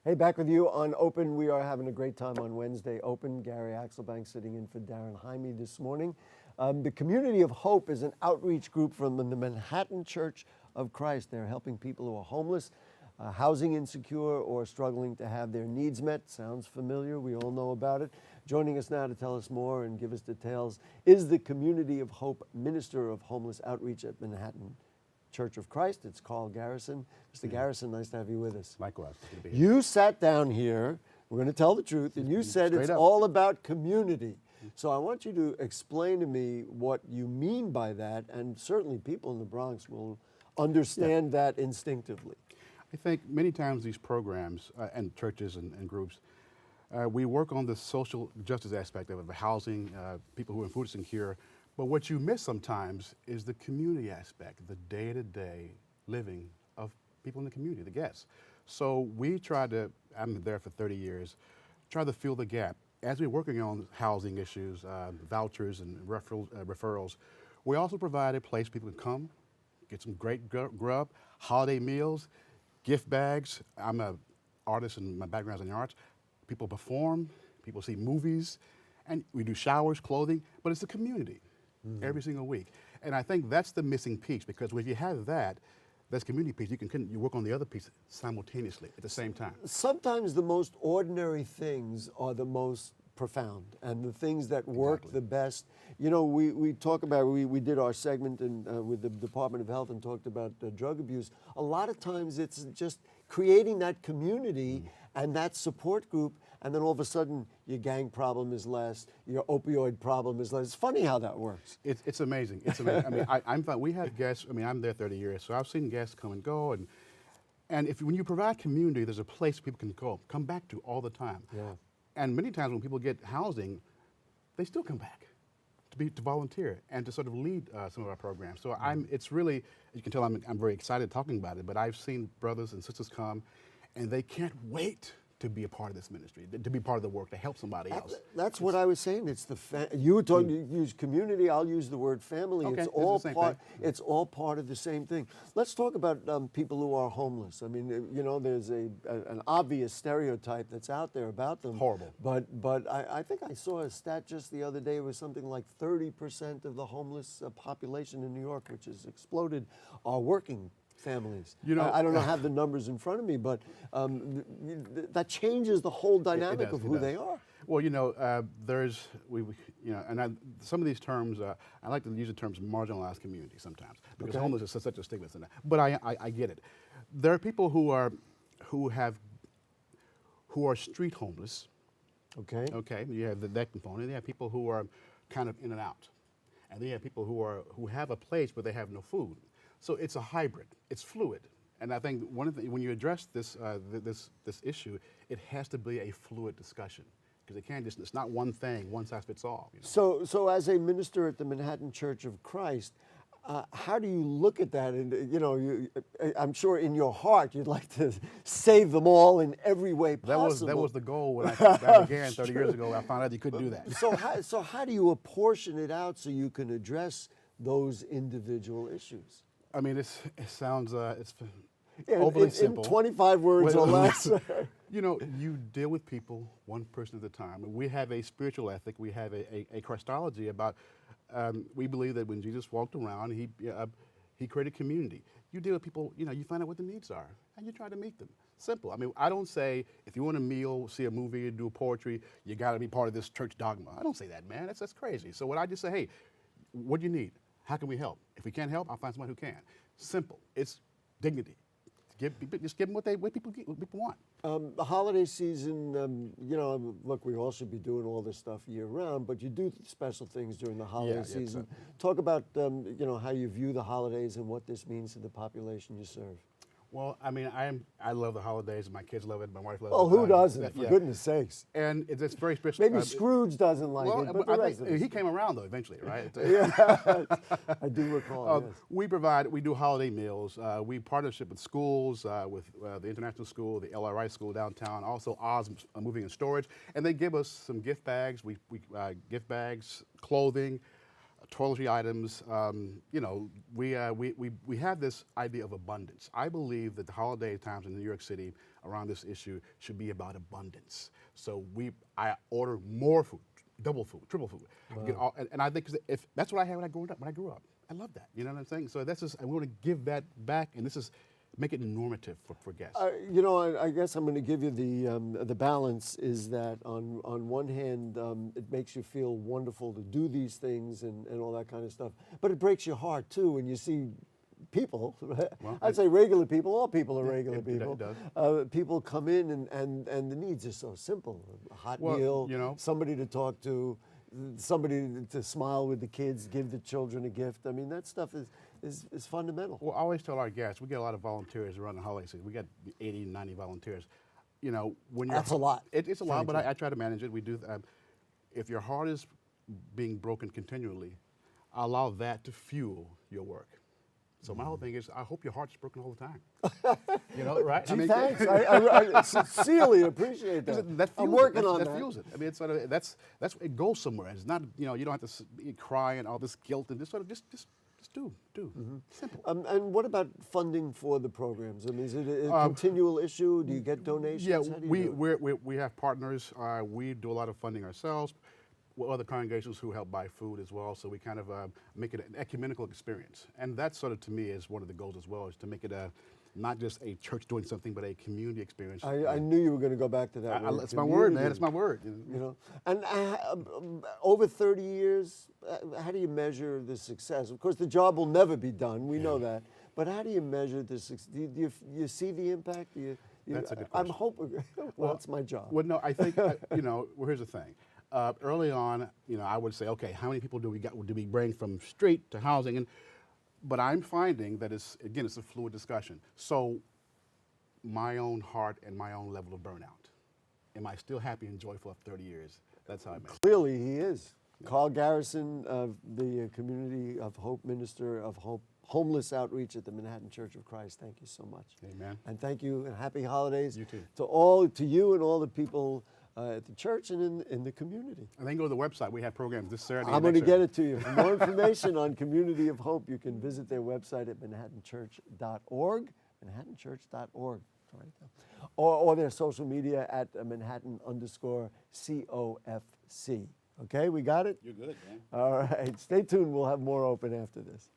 Hey, back with you on Open. We are having a great time on Wednesday Open. Gary Axelbank sitting in for Darren Jaime this morning. The Community of Hope is an outreach group from the Manhattan Church of Christ. They're helping people who are homeless, housing insecure, or struggling to have their needs met. Sounds familiar. We all know about it. Joining us now to tell us more and give us details is the Community of Hope Minister of Homeless Outreach at Manhattan Church of Christ. It's Carl Garrison. Mr. Garrison, nice to have you with us. Likewise. You sat down here, we're going to tell the truth, and you said it's all about community. So I want you to explain to me what you mean by that, and certainly people in the Bronx will understand that instinctively. I think many times these programs and churches and groups, we work on the social justice aspect of it, housing, people who are food insecure. But what you miss sometimes is the community aspect, the day-to-day living of people in the community, the guests. So we try to, I'm there for 30 years, try to fill the gap. As we're working on housing issues, vouchers and referrals, we also provide a place people can come, get some great grub, holiday meals, gift bags. I'm an artist and my background's in the arts. People perform, people see movies, and we do showers, clothing, but it's a community. Every single week. And I think that's the missing piece, because if you have that, that's community piece, you work on the other piece simultaneously at the same time. Sometimes the most ordinary things are the most profound and the things that work the best. You know, we talk about, we did our segment with the Department of Health and talked about drug abuse. A lot of times it's just creating that community and that support group, and then all of a sudden your gang problem is less, your opioid problem is less. It's funny how that works. It's amazing. It's amazing. I mean, we have guests. I mean, I'm there 30 years, so I've seen guests come and go, and when you provide community, there's a place people can come back to all the time. Yeah. And many times when people get housing, they still come back to volunteer and to sort of lead some of our programs. So it's really, you can tell I'm very excited talking about it. But I've seen brothers and sisters come, and they can't wait to be a part of this ministry, to be part of the work, to help somebody else. That's what I was saying. It's you were talking. You use community. I'll use the word family. Okay, it's all part. thing. It's all part of the same thing. Let's talk about people who are homeless. I mean, you know, there's an obvious stereotype that's out there about them. Horrible. But I think I saw a stat just the other day. It was something like 30% of the homeless population in New York, which has exploded, are working families. You know, I don't have the numbers in front of me, but that changes the whole dynamic of who they are. Well, you know, some of these terms, I like to use the terms marginalized community sometimes, because homelessness is such a stigma in that. But I get it. There are people who are street homeless. Okay. Okay. You have that component. You have people who are kind of in and out, and then you have people who have a place but they have no food. So it's a hybrid. It's fluid, and I think when you address this issue, it has to be a fluid discussion, because it's not one thing, one size fits all. You know? So as a minister at the Manhattan Church of Christ, how do you look at that? And you know, I'm sure in your heart you'd like to save them all in every way possible. That was the goal when I began 30 years ago. I found out you couldn't do that. So how do you apportion it out so you can address those individual issues? I mean, it sounds it's overly simple. In 25 words or less. You know, you deal with people one person at a time. We have a spiritual ethic. We have a Christology about. We believe that when Jesus walked around, he created community. You deal with people. You know, you find out what the needs are, and you try to meet them. Simple. I mean, I don't say if you want a meal, see a movie, do poetry, you got to be part of this church dogma. I don't say that, man. That's crazy. So what I just say, hey, what do you need? How can we help? If we can't help, I'll find somebody who can. Simple. It's dignity. Just give them what people want. The holiday season, you know, look, we all should be doing all this stuff year round, but you do special things during the holiday season. Talk about, you know, how you view the holidays and what this means to the population you serve. Well, I mean, I love the holidays. My kids love it. My wife loves it. Oh, who doesn't? For goodness sakes. And it's very special. Maybe Scrooge doesn't like it, but the rest of us. He came around though eventually, right? Yeah, I do recall. Yes. We do holiday meals. We partnership with schools, with the International School, the LRI School downtown, also Oz Moving and Storage, and they give us some gift bags. We gift bags, clothing, toiletry items. You know, we have this idea of abundance. I believe that the holiday times in New York City around this issue should be about abundance. So I order more food, double food, triple food. Get all, and I think if that's what I had when I grew up. I love that. You know what I'm saying? So that's just, I want to give that back, and this is make it normative for guests. You know, I guess I'm going to give you the balance is that on one hand, it makes you feel wonderful to do these things and all that kind of stuff, but it breaks your heart too when you see people. Well, I'd say regular people. All people are Yeah, regular it people. does. People come in and the needs are so simple: a hot Well, meal, you know, somebody to talk to, somebody to smile with the kids, give the children a gift. I mean, that stuff is fundamental. Well, I always tell our guests, we get a lot of volunteers around the holiday season. We got 80, 90 volunteers. You know, when you're That's a lot. It's a lot, but frankly. I try to manage it. We do. If your heart is being broken continually, allow that to fuel your work. So my whole thing is, I hope your heart's broken all the time. You know, right? Gee, thanks. I sincerely appreciate that. That I'm fuels working it. on That that. fuels it. I mean, it's sort of that's it goes somewhere. It's not, you know, you don't have to cry and all this guilt and just do. Simple. And what about funding for the programs? I mean, is it a continual issue? Do you get donations? Yeah, How do you do it? we have partners. We do a lot of funding ourselves. With other congregations who help buy food as well, so we kind of make it an ecumenical experience, and that sort of to me is one of the goals as well, is to make it not just a church doing something, but a community experience. I knew you were going to go back to that word. It's my word, man. community. It's my word. You know, and over 30 years, how do you measure the success? Of course, the job will never be done. We know that. But how do you measure the success? Do you see the impact? That's a good I'm question. hoping. Well, that's my job. Well, no, I think you know. Well, here's the thing. Early on, you know, I would say, okay, how many people do we bring from street to housing? But I'm finding that it's a fluid discussion. So my own heart and my own level of burnout. Am I still happy and joyful after 30 years? That's how I measure. Clearly, he is. Carl Garrison, the Community of Hope Minister of Hope, Homeless Outreach at the Manhattan Church of Christ. Thank you so much. Amen. And thank you, and happy holidays. You too. To you and all the people at the church and in the community. And then go to the website. We have programs this Saturday. I'm going to get it to you. For more information on Community of Hope, you can visit their website at manhattanchurch.org, manhattanchurch.org, right there. Or their social media at Manhattan_COFC. Okay, we got it? You're good, man. All right, stay tuned. We'll have more open after this.